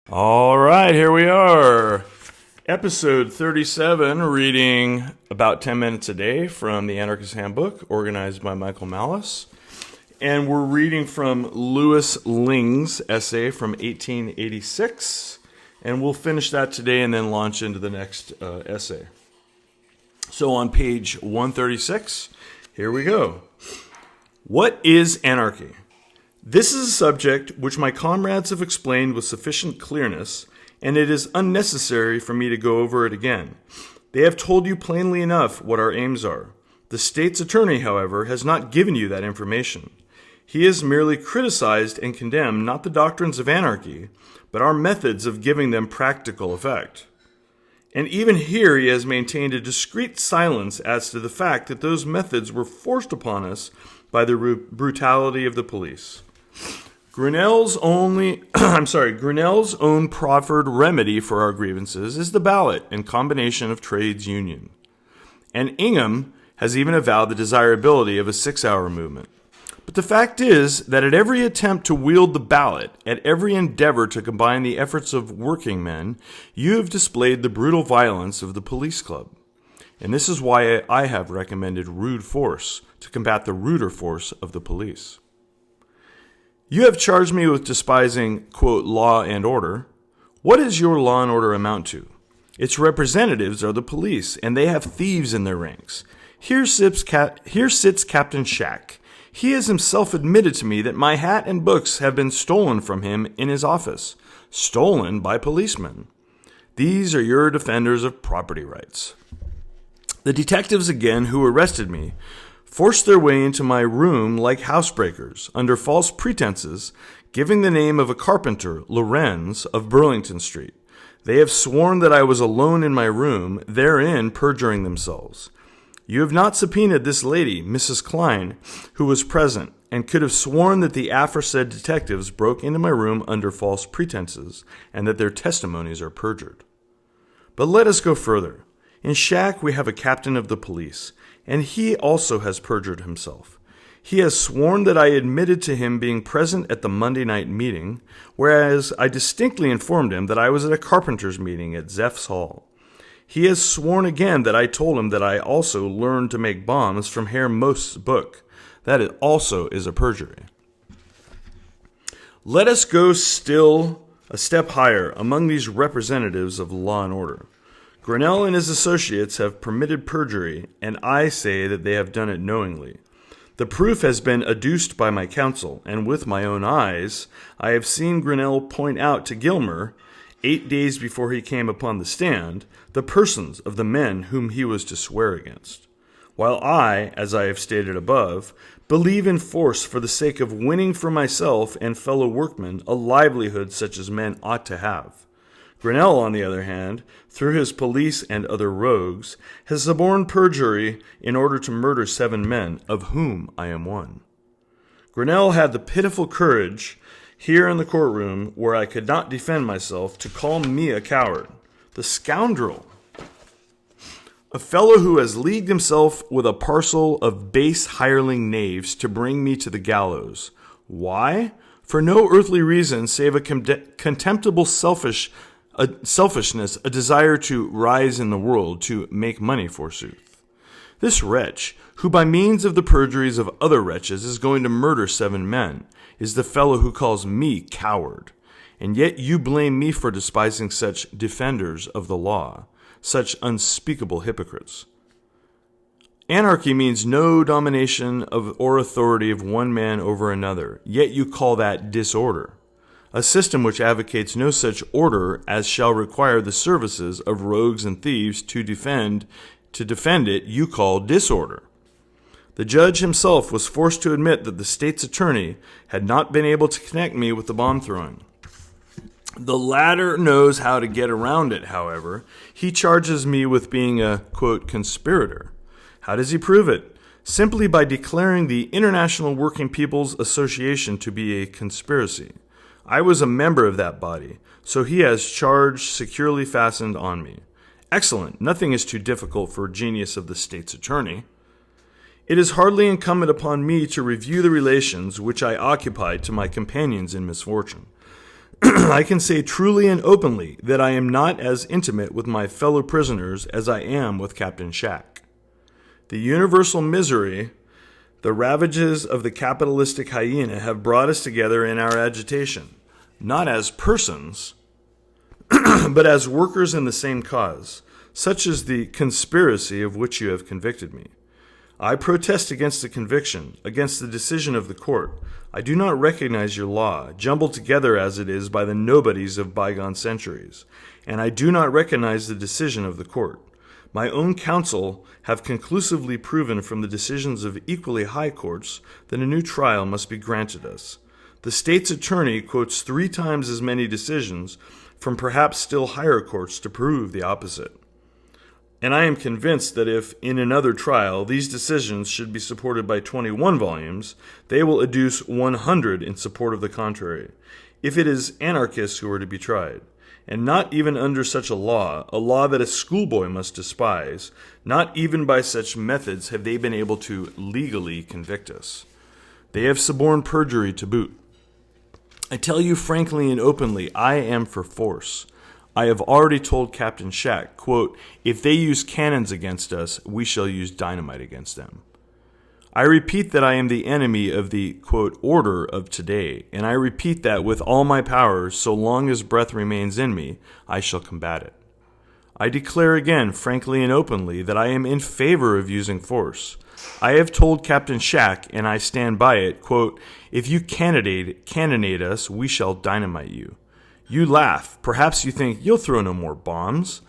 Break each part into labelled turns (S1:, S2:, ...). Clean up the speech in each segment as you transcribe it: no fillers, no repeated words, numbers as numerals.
S1: All right, here we are. Episode 37, reading about 10 minutes a day from the Anarchist Handbook, organized by Michael Malice. And we're reading from Lingg's essay from 1886. And we'll finish that today and then launch into the next essay. So on page 136, here we go. What is anarchy? This is a subject which my comrades have explained with sufficient clearness, and it is unnecessary for me to go over it again. They have told you plainly enough what our aims are. The state's attorney, however, has not given you that information. He has merely criticized and condemned not the doctrines of anarchy, but our methods of giving them practical effect. And even here he has maintained a discreet silence as to the fact that those methods were forced upon us by the brutality of the police. Grinnell's own proffered remedy for our grievances is the ballot and combination of trades union. And Ingham has even avowed the desirability of a 6-hour movement. But the fact is that at every attempt to wield the ballot, at every endeavor to combine the efforts of working men, you have displayed the brutal violence of the police club. And this is why I have recommended rude force to combat the ruder force of the police. You have charged me with despising, quote, law and order. What does your law and order amount to? Its representatives are the police, and they have thieves in their ranks. Here sits Captain Shack. He has himself admitted to me that my hat and books have been stolen from him in his office. Stolen by policemen. These are your defenders of property rights. The detectives again who arrested me forced their way into my room like housebreakers, under false pretenses, giving the name of a carpenter, Lorenz, of Burlington Street. They have sworn that I was alone in my room, therein perjuring themselves. You have not subpoenaed this lady, Mrs. Klein, who was present, and could have sworn that the aforesaid detectives broke into my room under false pretenses, and that their testimonies are perjured. But let us go further. In Shack we have a captain of the police, and he also has perjured himself. He has sworn that I admitted to him being present at the Monday night meeting, whereas I distinctly informed him that I was at a carpenter's meeting at Zeff's Hall. He has sworn again that I told him that I also learned to make bombs from Herr Most's book. That also is a perjury. Let us go still a step higher among these representatives of law and order. Grinnell and his associates have permitted perjury, and I say that they have done it knowingly. The proof has been adduced by my counsel, and with my own eyes I have seen Grinnell point out to Gilmer, 8 days before he came upon the stand, the persons of the men whom he was to swear against. While I, as I have stated above, believe in force for the sake of winning for myself and fellow workmen a livelihood such as men ought to have. Grinnell, on the other hand, through his police and other rogues, has suborned perjury in order to murder 7 men, of whom I am one. Grinnell had the pitiful courage, here in the courtroom, where I could not defend myself, to call me a coward. The scoundrel! A fellow who has leagued himself with a parcel of base hireling knaves to bring me to the gallows. Why? For no earthly reason save a contemptible selfishness, a desire to rise in the world, to make money, forsooth. This wretch, who by means of the perjuries of other wretches is going to murder 7 men, is the fellow who calls me coward. And yet you blame me for despising such defenders of the law, such unspeakable hypocrites. Anarchy means no domination of or authority of one man over another, yet you call that disorder. A system which advocates no such order as shall require the services of rogues and thieves to defend it, you call disorder. The judge himself was forced to admit that the state's attorney had not been able to connect me with the bomb throwing. The latter knows how to get around it, however. He charges me with being a, quote, conspirator. How does he prove it? Simply by declaring the International Working People's Association to be a conspiracy. I was a member of that body, so he has charge securely fastened on me. Excellent. Nothing is too difficult for a genius of the state's attorney. It is hardly incumbent upon me to review the relations which I occupied to my companions in misfortune. I can say truly and openly that I am not as intimate with my fellow prisoners as I am with Captain Shack. The universal misery, the ravages of the capitalistic hyena have brought us together in our agitation, not as persons, but as workers in the same cause. Such is the conspiracy of which you have convicted me. I protest against the conviction, against the decision of the court. I do not recognize your law, jumbled together as it is by the nobodies of bygone centuries, and I do not recognize the decision of the court. My own counsel have conclusively proven from the decisions of equally high courts that a new trial must be granted us. The state's attorney quotes 3 times as many decisions from perhaps still higher courts to prove the opposite. And I am convinced that if, in another trial, these decisions should be supported by 21 volumes, they will adduce 100 in support of the contrary, if it is anarchists who are to be tried. And not even under such a law that a schoolboy must despise, not even by such methods have they been able to legally convict us. They have suborned perjury to boot. I tell you frankly and openly, I am for force. I have already told Captain Shack, quote, if they use cannons against us, we shall use dynamite against them. I repeat that I am the enemy of the, quote, order of today, and I repeat that with all my powers, so long as breath remains in me, I shall combat it. I declare again, frankly and openly, that I am in favor of using force. I have told Captain Shack, and I stand by it, quote, if you cannonade us, we shall dynamite you. You laugh. Perhaps you think you'll throw no more bombs.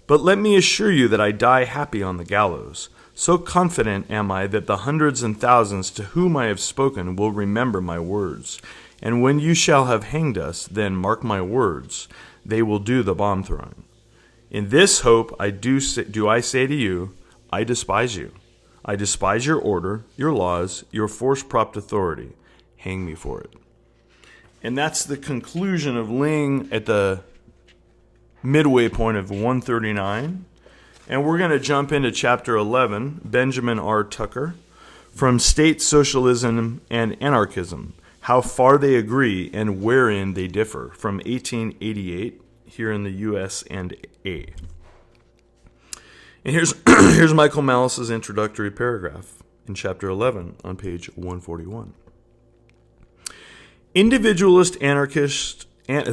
S1: But let me assure you that I die happy on the gallows. So confident am I that the hundreds and thousands to whom I have spoken will remember my words. And when you shall have hanged us, then mark my words, they will do the bomb throwing. In this hope I say to you, I despise you. I despise your order, your laws, your force-propped authority. Hang me for it. And that's the conclusion of Lingg at the midway point of 139. And we're going to jump into chapter 11, Benjamin R. Tucker, from State Socialism and Anarchism, How Far They Agree and Wherein They Differ, from 1888, here in the U.S. and A. And here's Michael Malice's introductory paragraph in chapter 11 on page 141. Individualist anarchist and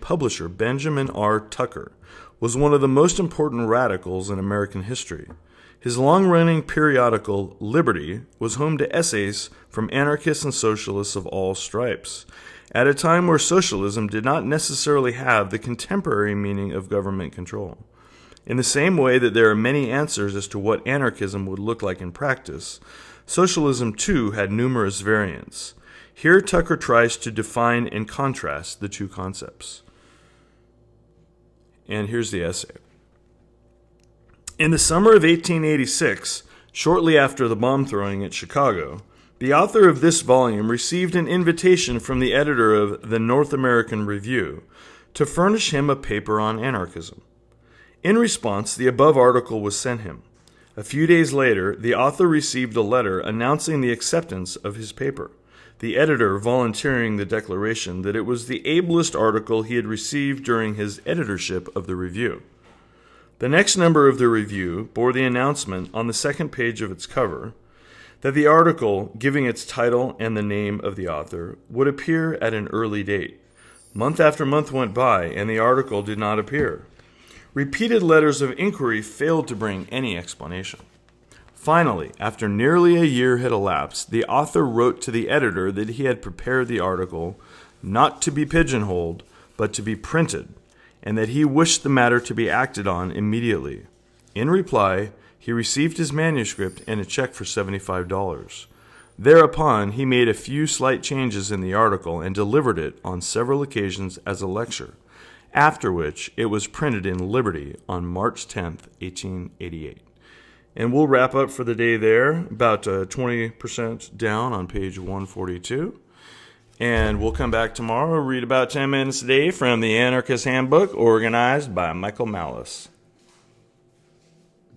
S1: publisher Benjamin R. Tucker was one of the most important radicals in American history. His long-running periodical, Liberty, was home to essays from anarchists and socialists of all stripes, at a time where socialism did not necessarily have the contemporary meaning of government control. In the same way that there are many answers as to what anarchism would look like in practice, socialism, too, had numerous variants. Here Tucker tries to define and contrast the two concepts. And here's the essay. In the summer of 1886, shortly after the bomb throwing at Chicago, the author of this volume received an invitation from the editor of the North American Review to furnish him a paper on anarchism. In response, the above article was sent him. A few days later, the author received a letter announcing the acceptance of his paper, the editor volunteering the declaration that it was the ablest article he had received during his editorship of the review. The next number of the review bore the announcement on the second page of its cover that the article, giving its title and the name of the author, would appear at an early date. Month after month went by, and the article did not appear. Repeated letters of inquiry failed to bring any explanation. Finally, after nearly a year had elapsed, the author wrote to the editor that he had prepared the article not to be pigeonholed, but to be printed, and that he wished the matter to be acted on immediately. In reply, he received his manuscript and a check for $75. Thereupon, he made a few slight changes in the article and delivered it on several occasions as a lecture, after which it was printed in Liberty on March 10th, 1888. And we'll wrap up for the day there, about 20% down on page 142. And we'll come back tomorrow, read about 10 minutes a day from the Anarchist Handbook, organized by Michael Malice.